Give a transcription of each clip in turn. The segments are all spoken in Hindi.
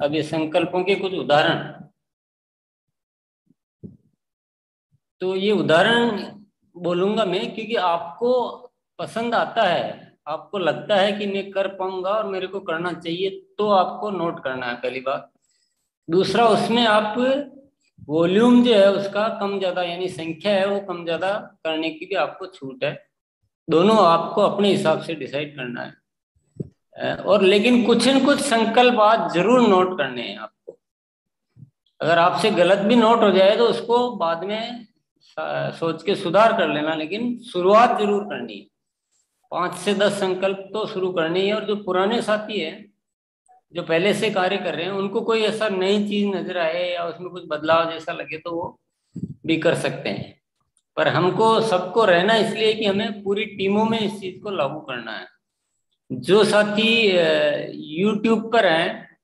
अब ये संकल्पों के कुछ उदाहरण, तो ये उदाहरण बोलूंगा मैं क्योंकि आपको पसंद आता है, आपको लगता है कि मैं कर पाऊंगा और मेरे को करना चाहिए, तो आपको नोट करना है, पहली बात। दूसरा, उसमें आप वॉल्यूम जो है उसका कम ज्यादा, यानी संख्या है वो कम ज्यादा करने की भी आपको छूट है। दोनों आपको अपने हिसाब से डिसाइड करना है। और लेकिन कुछ न कुछ संकल्प आज जरूर नोट करने हैं आपको। अगर आपसे गलत भी नोट हो जाए तो उसको बाद में सोच के सुधार कर लेना, लेकिन शुरुआत जरूर करनी है। 5 से 10 संकल्प तो शुरू करनी है। और जो पुराने साथी हैं, जो पहले से कार्य कर रहे हैं, उनको कोई ऐसा नई चीज नजर आए या उसमें कुछ बदलाव जैसा लगे तो वो भी कर सकते हैं। पर हमको सबको रहना इसलिए कि हमें पूरी टीमों में इस चीज को लागू करना है। जो साथी यूट्यूब पर हैं,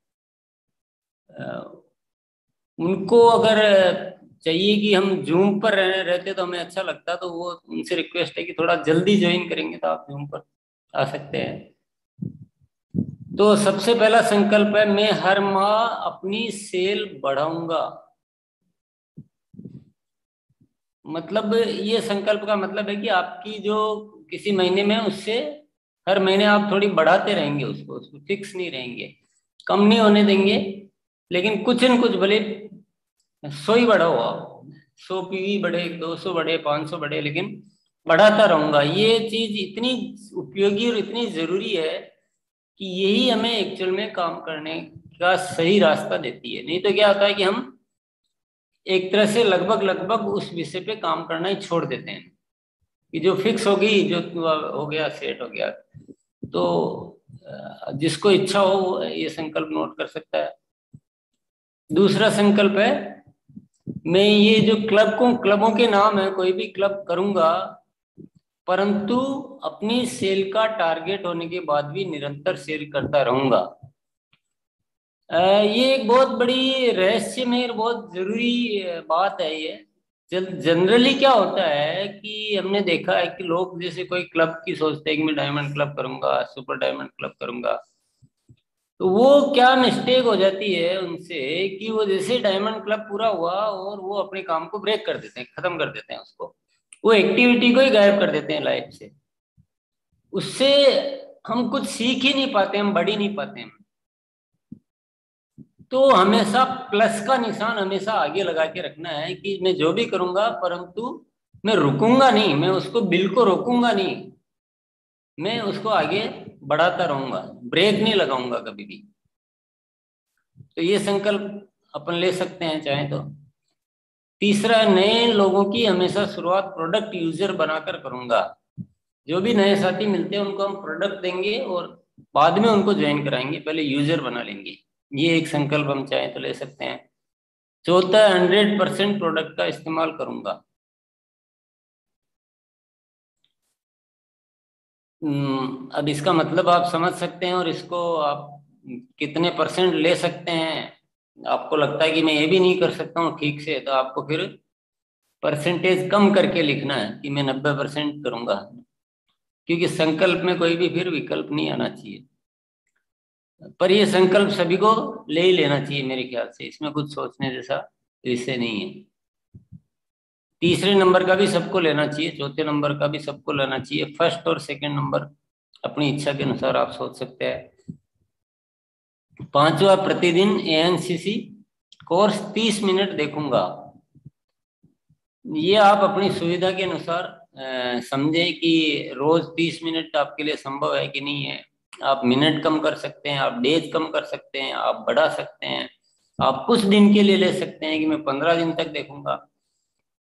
उनको अगर चाहिए कि हम जूम पर रहते तो हमें अच्छा लगता, तो वो उनसे रिक्वेस्ट है कि थोड़ा जल्दी ज्वाइन करेंगे तो आप जूम पर आ सकते हैं। तो सबसे पहला संकल्प है, मैं हर माह अपनी सेल बढ़ाऊंगा। मतलब ये संकल्प का मतलब है कि आपकी जो किसी महीने में उससे हर महीने आप थोड़ी बढ़ाते रहेंगे, उसको उसको फिक्स नहीं रहेंगे, कम नहीं होने देंगे। लेकिन कुछ न कुछ, भले 100 ही बढ़ा हुआ, 100 पीवी बढ़े, 200 बढ़े, 500 बढ़े, लेकिन बढ़ाता रहूंगा। ये चीज इतनी उपयोगी और इतनी जरूरी है कि यही हमें एक्चुअल में काम करने का सही रास्ता देती है। नहीं तो क्या होता है कि हम एक तरह से लगभग लगभग उस विषय पे काम करना ही छोड़ देते हैं कि जो फिक्स होगी, जो हो गया, सेट हो गया। तो जिसको इच्छा हो वो ये संकल्प नोट कर सकता है। दूसरा संकल्प है, मैं ये जो क्लबों के नाम है, कोई भी क्लब करूंगा, परंतु अपनी सेल का टारगेट होने के बाद भी निरंतर सेल करता रहूंगा। ये एक बहुत बड़ी रहस्यमय और बहुत जरूरी बात है ये। जनरली क्या होता है कि हमने देखा है कि लोग जैसे कोई क्लब की सोचते हैं कि मैं डायमंड क्लब करूंगा, सुपर डायमंड क्लब करूंगा, तो वो क्या मिस्टेक हो जाती है उनसे कि वो जैसे डायमंड क्लब पूरा हुआ और वो अपने काम को ब्रेक कर देते हैं, खत्म कर देते हैं उसको, वो एक्टिविटी को ही गायब कर देते हैं लाइफ से। उससे हम कुछ सीख ही नहीं पाते, हम बढ़ ही नहीं पाते हैं। तो हमेशा प्लस का निशान हमेशा आगे लगा के रखना है कि मैं जो भी करूंगा, परंतु मैं रुकूंगा नहीं, मैं उसको बिल को रोकूंगा नहीं, मैं उसको आगे बढ़ाता रहूंगा, ब्रेक नहीं लगाऊंगा कभी भी। तो ये संकल्प अपन ले सकते हैं चाहे तो। तीसरा, नए लोगों की हमेशा शुरुआत प्रोडक्ट यूजर बनाकर करूंगा। जो भी नए साथी मिलते हैं उनको हम प्रोडक्ट देंगे और बाद में उनको ज्वाइन कराएंगे, पहले यूजर बना लेंगे। ये एक संकल्प हम चाहे तो ले सकते हैं। चौथा, 100% प्रोडक्ट का इस्तेमाल करूंगा। अब इसका मतलब आप समझ सकते हैं और इसको आप कितने परसेंट ले सकते हैं। आपको लगता है कि मैं ये भी नहीं कर सकता हूँ ठीक से, तो आपको फिर परसेंटेज कम करके लिखना है कि मैं 90% करूंगा, क्योंकि संकल्प में कोई भी फिर विकल्प नहीं आना चाहिए। पर ये संकल्प सभी को ले ही लेना चाहिए मेरे ख्याल से, इसमें कुछ सोचने जैसा विषय नहीं है। तीसरे नंबर का भी सबको लेना चाहिए, चौथे नंबर का भी सबको लेना चाहिए, फर्स्ट और सेकंड नंबर अपनी इच्छा के अनुसार आप सोच सकते हैं। पांचवा, प्रतिदिन एएनसीसी कोर्स 30 मिनट देखूंगा। ये आप अपनी सुविधा के अनुसार समझे कि रोज 30 मिनट आपके लिए संभव है कि नहीं है। आप मिनट कम कर सकते हैं, आप डेज कम कर सकते हैं, आप बढ़ा सकते हैं। आप कुछ दिन के लिए ले सकते हैं कि मैं 15 दिन तक देखूंगा।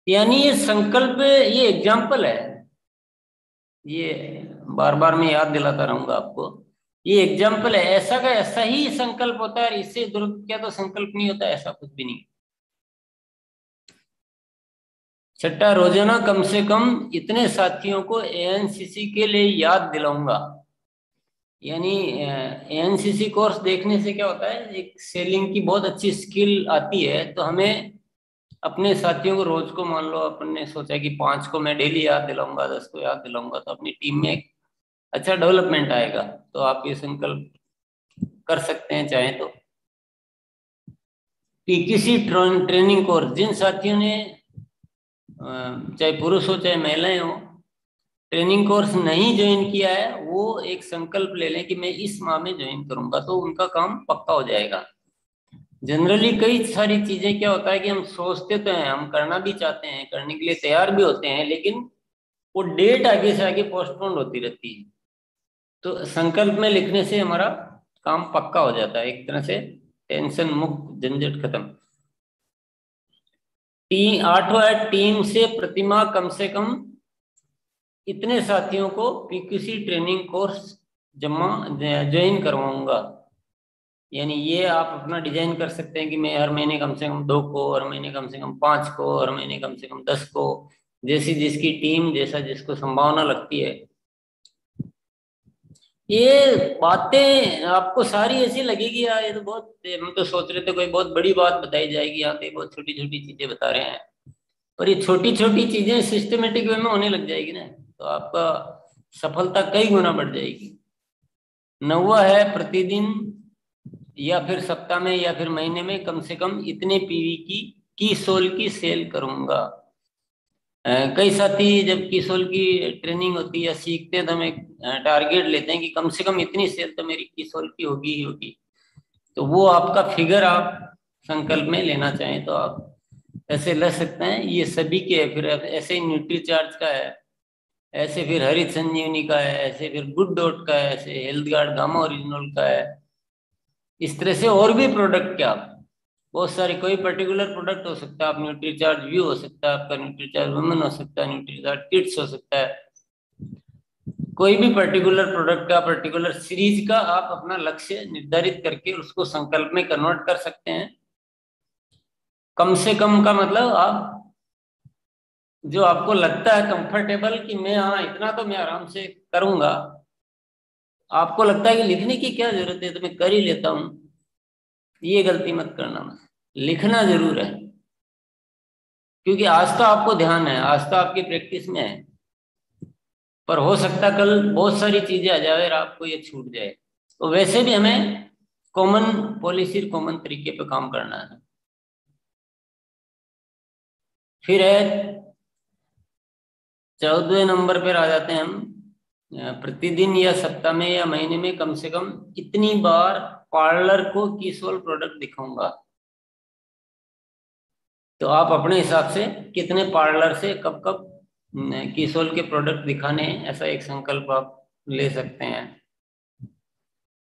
यानी ये संकल्प, ये एग्जाम्पल है, ये बार बार मैं याद दिलाता रहूंगा आपको। ये एग्जाम्पल है, ऐसा का ऐसा ही संकल्प होता है, इससे दुरुक्त क्या तो संकल्प नहीं होता, ऐसा कुछ भी नहीं। छठा, रोजाना कम से कम इतने साथियों को एएनसीसी के लिए याद दिलाऊंगा। यानी एएनसीसी कोर्स देखने से क्या होता है, एक सेलिंग की बहुत अच्छी स्किल आती है। तो हमें अपने साथियों को रोज को, मान लो अपन ने सोचा कि 5 को मैं डेली याद दिलाऊंगा, 10 को याद दिलाऊंगा, तो अपनी टीम में एक अच्छा डेवलपमेंट आएगा। तो आप ये संकल्प कर सकते हैं चाहे तो। किसी ट्रेनिंग कोर्स, जिन साथियों ने चाहे पुरुष हो चाहे महिलाएं हो, ट्रेनिंग कोर्स नहीं ज्वाइन किया है, वो एक संकल्प ले लें कि मैं इस माह में ज्वाइन करूंगा, तो उनका काम पक्का हो जाएगा। जनरली कई सारी चीजें क्या होता है कि हम सोचते तो हैं, हम करना भी चाहते हैं, करने के लिए तैयार भी होते हैं, लेकिन वो डेट आगे से आगे पोस्टपोन होती रहती है। तो संकल्प में लिखने से हमारा काम पक्का हो जाता है, एक तरह से टेंशन मुक्त, झंझट खत्म। आठवां है, टीम से प्रतिमाह कम से कम इतने साथियों को पीक्यूसी ट्रेनिंग कोर्स ज्वाइन करवाऊंगा। यानी ये आप अपना डिजाइन कर सकते हैं कि मैं हर महीने कम से कम 2 को, हर महीने कम से कम 5 को, हर महीने कम से कम 10 को, जैसी जिसकी टीम, जैसा जिसको संभावना लगती है। ये बातें आपको सारी ऐसी लगेगी यार, ये तो बहुत, हम तो सोच रहे थे कोई बहुत बड़ी बात बताई जाएगी, यहाँ पे बहुत छोटी छोटी चीजें बता रहे हैं। पर ये छोटी छोटी चीजें सिस्टमेटिक वे में होने लग जाएगी ना, तो आपका सफलता कई गुना बढ़ जाएगी। 9वां है, प्रतिदिन या फिर सप्ताह में या फिर महीने में कम से कम इतने पीवी की सोल की सेल करूंगा। कई साथी जब कीसोल की ट्रेनिंग होती है या सीखते हैं, तो हम एक टारगेट लेते हैं कि कम से कम इतनी सेल तो मेरी कीसोल की होगी ही होगी। तो वो आपका फिगर आप संकल्प में लेना चाहें तो आप ऐसे ले सकते हैं। ये सभी के, फिर ऐसे ही न्यूट्री चार्ज का है, ऐसे फिर हरित संजीवनी का है, ऐसे फिर गुड डॉट का है, ऐसे हेल्थ गार्ड गामा ओरिजिनल का है। इस तरह से और भी प्रोडक्ट क्या, बहुत सारे, कोई पर्टिकुलर प्रोडक्ट हो सकता है, आप न्यूट्रीचार्ज व्यू हो सकता है, आपका न्यूट्रीचार्ज वुमेन हो सकता है, न्यूट्रीचार्ज किड्स हो सकता है। कोई भी पर्टिकुलर प्रोडक्ट का, पर्टिकुलर सीरीज का आप अपना लक्ष्य निर्धारित करके उसको संकल्प में कन्वर्ट कर सकते हैं। कम से कम का मतलब आप जो आपको लगता है कंफर्टेबल कि मैं, हाँ इतना तो मैं आराम से करूंगा, आपको लगता है कि लिखने की क्या जरूरत है तो मैं कर ही लेता हूं, ये गलती मत करना। मत लिखना जरूर है, क्योंकि आज तो आपको ध्यान है, आज तो आपकी प्रैक्टिस में है, पर हो सकता है कल बहुत सारी चीजें आ जाए और आपको ये छूट जाए। तो वैसे भी हमें कॉमन पॉलिसी, कॉमन तरीके पे काम करना है। फिर है 14वें नंबर पर आ जाते हैं हम, प्रतिदिन या सप्ताह में या महीने में कम से कम इतनी बार पार्लर को कीसोल प्रोडक्ट दिखाऊंगा। तो आप अपने हिसाब से कितने पार्लर से कब कब कीसोल के प्रोडक्ट दिखाने हैं, ऐसा एक संकल्प आप ले सकते हैं।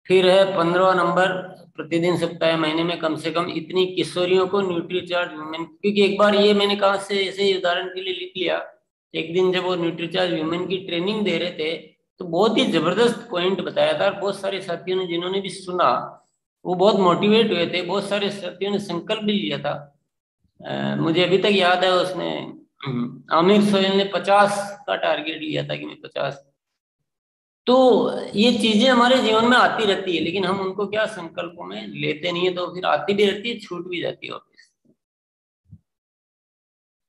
फिर है 15वां नंबर, प्रतिदिन सप्ताह या महीने में कम से कम इतनी किशोरियों को न्यूट्रीचार्ज वुमेन, क्योंकि एक बार ये मैंने कहा से ऐसे ही उदाहरण के लिए लिख लिया। एक दिन जब वो न्यूट्रीचार्ज वुमेन की ट्रेनिंग दे रहे थे, तो बहुत ही जबरदस्त पॉइंट बताया था, और बहुत सारे साथियों ने जिन्होंने भी सुना वो बहुत मोटिवेट हुए थे। बहुत सारे साथियों ने संकल्प भी लिया था। मुझे अभी तक याद है, उसने आमिर सोहेल ने 50 का टारगेट लिया था कि मैं 50। तो ये चीजें हमारे जीवन में आती रहती है, लेकिन हम उनको क्या संकल्पों में लेते नहीं है, तो फिर आती भी रहती है, छूट भी जाती है वापस।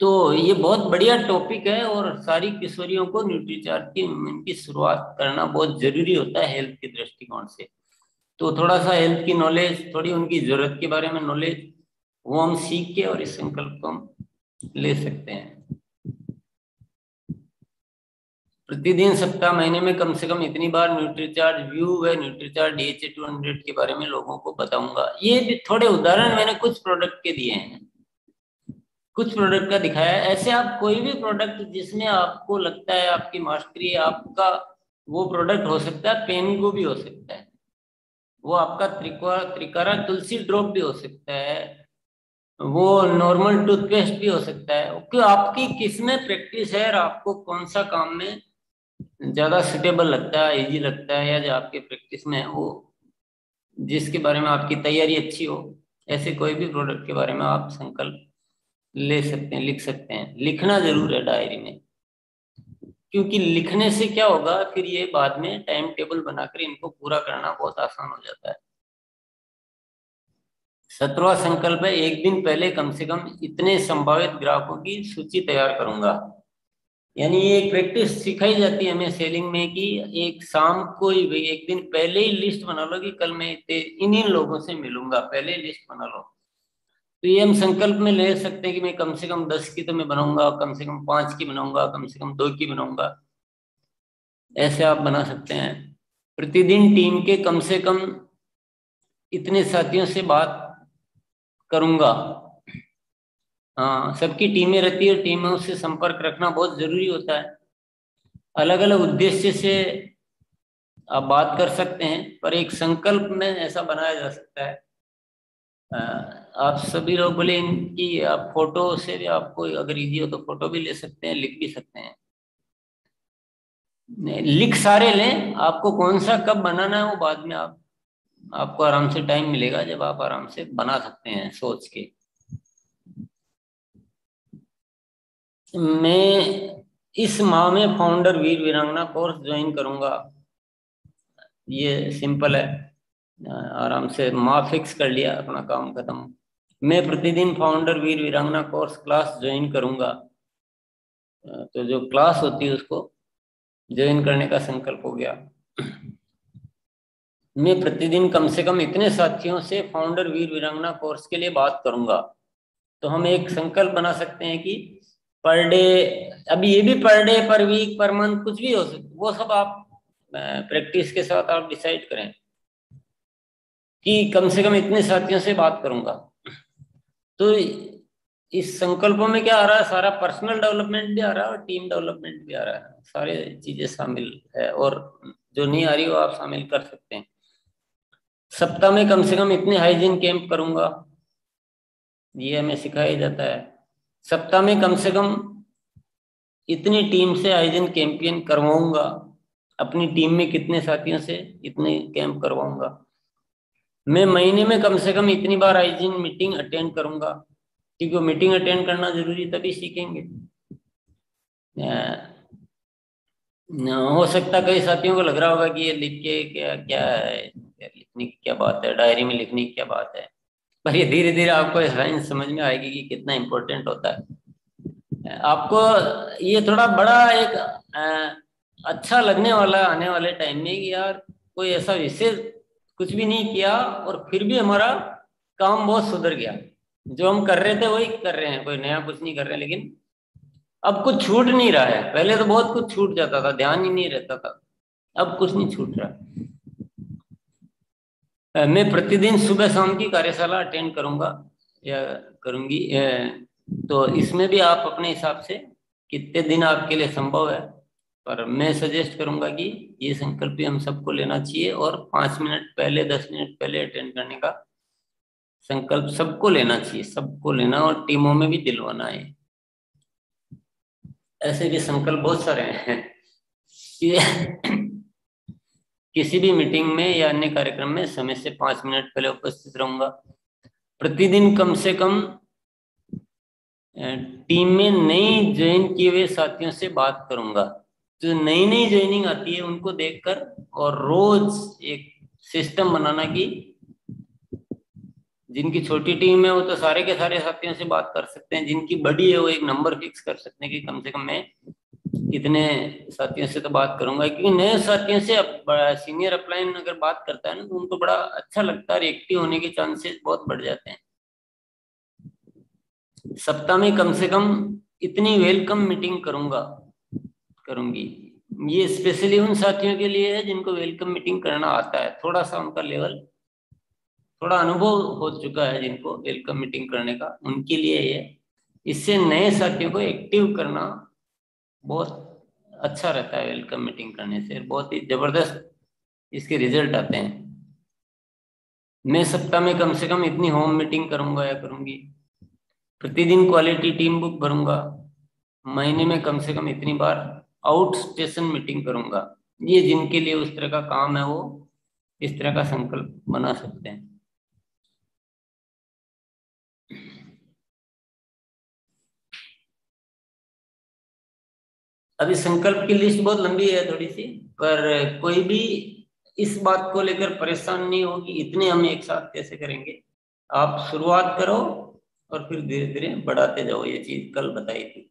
तो ये बहुत बढ़िया टॉपिक है, और सारी किशोरियों को न्यूट्रीचार्ज की मूवमेंट की शुरुआत करना बहुत जरूरी होता है हेल्थ के दृष्टिकोण से। तो थोड़ा सा हेल्थ की नॉलेज, थोड़ी उनकी जरूरत के बारे में नॉलेज, वो हम सीख के और इस संकल्प को हम ले सकते हैं। प्रतिदिन सप्ताह महीने में कम से कम इतनी बार न्यूट्रीचार्ज व्यू व न्यूट्रीचार्ज DHA 200 के बारे में लोगों को बताऊंगा। ये भी थोड़े उदाहरण मैंने कुछ प्रोडक्ट के दिए हैं, कुछ प्रोडक्ट का दिखाया है। ऐसे आप कोई भी प्रोडक्ट जिसमें आपको लगता है आपकी मास्टरी, आपका वो प्रोडक्ट हो सकता है, पेनगो भी हो सकता है, वो आपका त्रिकारा तुलसी ड्रॉप भी हो सकता है, वो नॉर्मल टूथपेस्ट भी हो सकता है, क्योंकि आपकी किस में प्रैक्टिस है और आपको कौन सा काम में ज्यादा सुटेबल लगता है, इजी लगता है, या जो आपके प्रैक्टिस में है, वो जिसके बारे में आपकी तैयारी अच्छी हो, ऐसे कोई भी प्रोडक्ट के बारे में आप संकल्प ले सकते हैं, लिख सकते हैं। लिखना जरूर है डायरी में, क्योंकि लिखने से क्या होगा, फिर ये बाद में टाइम टेबल बनाकर इनको पूरा करना बहुत आसान हो जाता है। 17वां संकल्प है, एक दिन पहले कम से कम इतने संभावित ग्राहकों की सूची तैयार करूंगा। यानी ये एक प्रैक्टिस सिखाई जाती है हमें सेलिंग में, कि एक शाम को ही, भाई एक दिन पहले ही लिस्ट बना लो कि कल मैं इन इन लोगों से मिलूंगा, पहले लिस्ट बना लो। तो ये हम संकल्प में ले सकते हैं कि मैं कम से कम 10 की तो मैं बनाऊंगा, कम से कम 5 की बनाऊंगा, कम से कम 2 की बनाऊंगा। ऐसे आप बना सकते हैं। प्रतिदिन टीम के कम से कम इतने साथियों से बात करूंगा। हाँ, सबकी टीमें रहती है, टीमों से संपर्क रखना बहुत जरूरी होता है। अलग अलग उद्देश्य से आप बात कर सकते हैं, पर एक संकल्प में ऐसा बनाया जा सकता है। आप सभी लोग बोले इनकी आप फोटो से भी, आपको अगर इजी हो तो फोटो भी ले सकते हैं, लिख भी सकते हैं। लिख सारे लें, आपको कौन सा कब बनाना है वो बाद में आप, आपको आराम से टाइम मिलेगा जब आप आराम से बना सकते हैं सोच के। मैं इस माह में फाउंडर वीर वीरांगना कोर्स ज्वाइन करूंगा। ये सिंपल है। आराम से माह फिक्स कर लिया, अपना काम खत्म। मैं प्रतिदिन फाउंडर वीर वीरांगना कोर्स क्लास ज्वाइन करूंगा। तो जो क्लास होती है उसको ज्वाइन करने का संकल्प हो गया। मैं प्रतिदिन कम से कम इतने साथियों से फाउंडर वीर वीरांगना कोर्स के लिए बात करूंगा। तो हम एक संकल्प बना सकते हैं कि पर डे, अभी ये भी पर डे, पर वीक, पर मंथ कुछ भी हो सकता, वो सब आप प्रैक्टिस के साथ आप डिसाइड करें कि कम से कम इतने साथियों से बात करूंगा। तो इस संकल्पों में क्या आ रहा है, सारा पर्सनल डेवलपमेंट भी आ रहा है और टीम डेवलपमेंट भी आ रहा है, सारे चीजें शामिल है। और जो नहीं आ रही हो आप शामिल कर सकते हैं। सप्ताह में कम से कम इतने हाइजीन कैंप करूंगा, ये हमें सिखाया जाता है। सप्ताह में कम से कम इतनी टीम से हाइजीन कैंपेन करवाऊंगा, अपनी टीम में कितने साथियों से इतने कैंप करवाऊंगा। मैं महीने में कम से कम इतनी बार हाइजीन मीटिंग अटेंड करूंगा, क्योंकि वो मीटिंग अटेंड करना जरूरी, तभी सीखेंगे। हो सकता है कई साथियों को लग रहा होगा कि ये लिख के क्या क्या है, लिखने की क्या बात है, डायरी में लिखने की क्या बात है। पर ये धीरे धीरे आपको साइंस समझ में आएगी कि कितना इम्पोर्टेंट होता है। आपको ये थोड़ा बड़ा एक अच्छा लगने वाला आने वाले टाइम में कि यार कोई ऐसा विशेष कुछ भी नहीं किया और फिर भी हमारा काम बहुत सुधर गया। जो हम कर रहे थे वही कर रहे हैं, कोई नया कुछ नहीं कर रहे हैं, लेकिन अब कुछ छूट नहीं रहा है। पहले तो बहुत कुछ छूट जाता था, ध्यान ही नहीं रहता था, अब कुछ नहीं छूट रहा। मैं प्रतिदिन सुबह शाम की कार्यशाला अटेंड करूंगा या करूंगी। तो इसमें भी आप अपने हिसाब से कितने दिन आपके लिए संभव है, पर मैं सजेस्ट करूंगा कि ये संकल्प भी हम सबको लेना चाहिए और 5 मिनट पहले, 10 मिनट पहले अटेंड करने का संकल्प सबको लेना चाहिए, सबको लेना और टीमों में भी दिलवाना है। ऐसे भी संकल्प बहुत सारे हैं कि किसी भी मीटिंग में या अन्य कार्यक्रम में समय से 5 मिनट पहले उपस्थित रहूंगा। प्रतिदिन कम से कम टीम में नई ज्वाइन किए हुए साथियों से बात करूंगा। जो नई नई ज्वाइनिंग आती है उनको देखकर, और रोज एक सिस्टम बनाना कि जिनकी छोटी टीम है वो तो सारे के सारे साथियों से बात कर सकते हैं, जिनकी बड़ी है वो एक नंबर फिक्स कर सकते हैं कि कम से कम मैं इतने साथियों से तो बात करूंगा। क्योंकि नए साथियों से सीनियर अपलाइन अगर बात करता है ना तो उनको बड़ा अच्छा लगता है और एक्टिव होने के चांसेस बहुत बढ़ जाते हैं। सप्ताह में कम से कम इतनी वेलकम मीटिंग करूंगा, करूंगी। ये स्पेशली उन साथियों के लिए है जिनको वेलकम मीटिंग करना आता है, थोड़ा सा उनका लेवल, थोड़ा अनुभव हो चुका है जिनको वेलकम मीटिंग करने का, उनके लिए ये। इससे नए साथियों को एक्टिव करना बहुत अच्छा रहता है। वेलकम मीटिंग करने से बहुत ही जबरदस्त इसके रिजल्ट आते हैं। मैं सप्ताह में कम से कम इतनी होम मीटिंग करूंगा या करूंगी। प्रतिदिन क्वालिटी टीम बुक भरूंगा। महीने में कम से कम इतनी बार आउट स्टेशन मीटिंग करूंगा। ये जिनके लिए उस तरह का काम है वो इस तरह का संकल्प बना सकते हैं। अभी संकल्प की लिस्ट बहुत लंबी है थोड़ी सी, पर कोई भी इस बात को लेकर परेशान नहीं हो कि इतने हम एक साथ कैसे करेंगे। आप शुरुआत करो और फिर धीरे धीरे बढ़ाते जाओ। ये चीज कल बताई थी।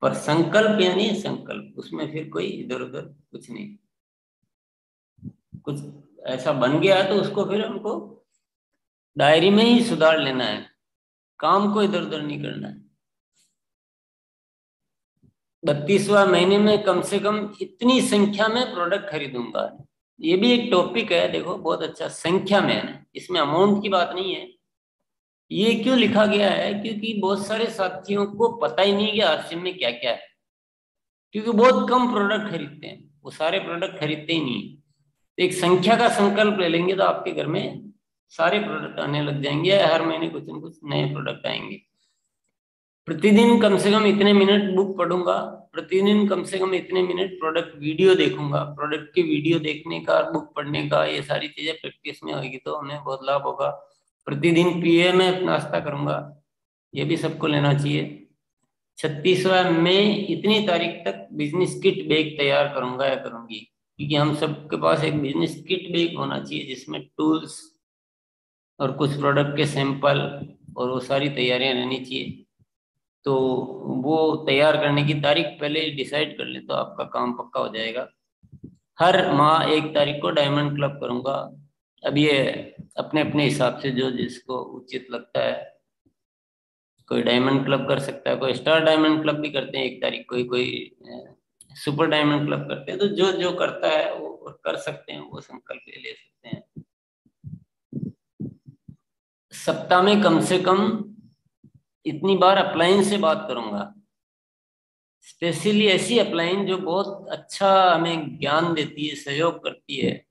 पर संकल्प यानी संकल्प, उसमें फिर कोई इधर उधर कुछ नहीं। कुछ ऐसा बन गया है तो उसको फिर हमको डायरी में ही सुधार लेना है। काम को इधर उधर नहीं करना है। 32वां महीने में कम से कम इतनी संख्या में प्रोडक्ट खरीदूंगा। ये भी एक टॉपिक है, देखो बहुत अच्छा, संख्या में है, इसमें अमाउंट की बात नहीं है। ये क्यों लिखा गया है? क्योंकि बहुत सारे साथियों को पता ही नहीं कि आरसीएम में क्या क्या है, क्योंकि बहुत कम प्रोडक्ट खरीदते हैं, वो सारे प्रोडक्ट खरीदते ही नहीं। तो एक संख्या का संकल्प ले लेंगे तो आपके घर में सारे प्रोडक्ट आने लग जाएंगे, हर महीने कुछ न कुछ नए प्रोडक्ट आएंगे। प्रतिदिन कम से कम इतने मिनट बुक पढ़ूंगा, प्रतिदिन कम से कम इतने मिनट प्रोडक्ट वीडियो देखूंगा। प्रोडक्ट की वीडियो देखने का, बुक पढ़ने का, ये सारी चीजें प्रैक्टिस में होगी तो हमें बहुत लाभ होगा। प्रतिदिन पीए में नाश्ता करूंगा, ये भी सबको लेना चाहिए। 36वां में इतनी तारीख तक बिजनेस किट बैग तैयार करूंगा या करूंगी, क्योंकि हम सबके पास एक बिजनेस किट बैग होना चाहिए जिसमें टूल्स और कुछ प्रोडक्ट के सैंपल और वो सारी तैयारियां रहनी चाहिए। तो वो तैयार करने की तारीख पहले ही डिसाइड कर ले तो आपका काम पक्का हो जाएगा। हर माह 1 तारीख को डायमंड क्लब करूंगा। अब ये अपने अपने हिसाब से जो जिसको उचित लगता है, कोई डायमंड क्लब कर सकता है, कोई स्टार डायमंड क्लब भी करते हैं 1 तारीख को, कोई सुपर डायमंड क्लब करते हैं। तो जो जो करता है वो कर सकते हैं, वो संकल्प ले सकते हैं। सप्ताह में कम से कम इतनी बार अपलाइन से बात करूंगा, स्पेशली ऐसी अपलाइन जो बहुत अच्छा हमें ज्ञान देती है, सहयोग करती है,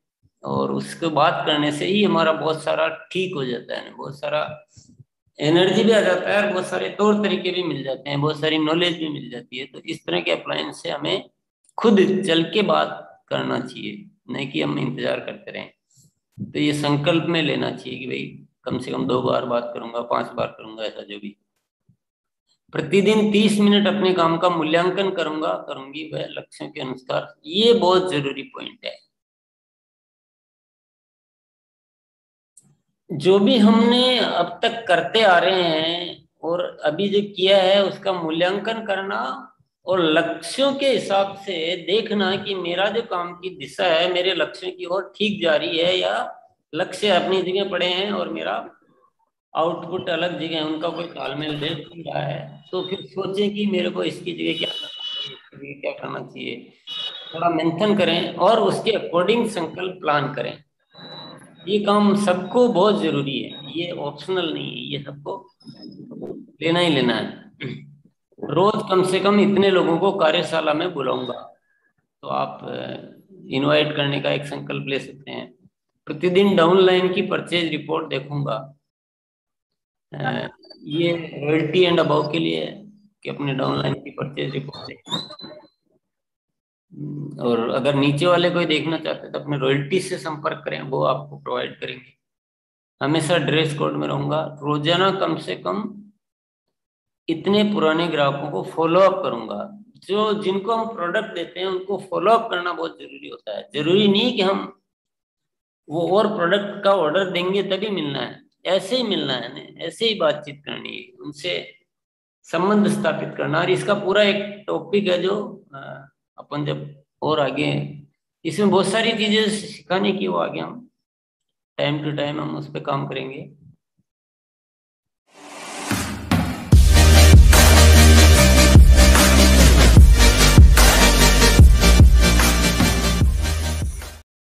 और उसके बात करने से ही हमारा बहुत सारा ठीक हो जाता है, बहुत सारा एनर्जी भी आ जाता है और बहुत सारे तौर तरीके भी मिल जाते हैं, बहुत सारी नॉलेज भी मिल जाती है। तो इस तरह के अप्लायंस से हमें खुद चल के बात करना चाहिए, नहीं कि हम इंतजार करते रहें। तो ये संकल्प में लेना चाहिए कि भाई कम से कम 2 बार बात करूंगा, 5 बार करूंगा, ऐसा जो भी। प्रतिदिन 30 मिनट अपने काम का मूल्यांकन करूंगा, करूंगी वह लक्ष्यों के अनुसार। ये बहुत जरूरी पॉइंट है। जो भी हमने अब तक करते आ रहे हैं और अभी जो किया है उसका मूल्यांकन करना, और लक्ष्यों के हिसाब से देखना कि मेरा जो काम की दिशा है मेरे लक्ष्यों की ओर ठीक जा रही है, या लक्ष्य अपनी जगह पड़े हैं और मेरा आउटपुट अलग जगह है, उनका कोई तालमेल बैठ नहीं रहा है। तो फिर सोचें कि मेरे को इसकी जगह क्या करना चाहिए, इसकी जगह क्या करना चाहिए, थोड़ा मंथन करें और उसके अकॉर्डिंग संकल्प प्लान करें। ये काम सबको बहुत जरूरी है, ये ऑप्शनल नहीं है, ये सबको लेना ही लेना है। रोज कम से कम इतने लोगों को कार्यशाला में बुलाऊंगा, तो आप इनवाइट करने का एक संकल्प ले सकते हैं। प्रतिदिन डाउनलाइन की परचेज रिपोर्ट देखूंगा। ये रॉयल्टी एंड अबाव के लिए है कि अपने डाउनलाइन की परचेज रिपोर्ट देखें। और अगर नीचे वाले कोई देखना चाहते हैं तो अपने रॉयल्टी से संपर्क करें, वो आपको प्रोवाइड करेंगे। हमेशा ड्रेस कोड में रहूंगा। रोजाना कम से कम इतने पुराने ग्राहकों को फॉलो अप करूंगा। जो जिनको हम प्रोडक्ट देते हैं उनको फॉलो अप करना बहुत जरूरी होता है। जरूरी नहीं कि हम वो और प्रोडक्ट का ऑर्डर देंगे तभी मिलना है, ऐसे ही मिलना है ना, ऐसे ही बातचीत करनी है उनसे, संबंध स्थापित करना। और इसका पूरा एक टॉपिक है जो अपन जब और आगे, इसमें बहुत सारी चीजें सिखाने की, वो आगे हम टाइम टू टाइम हम उस पर काम करेंगे।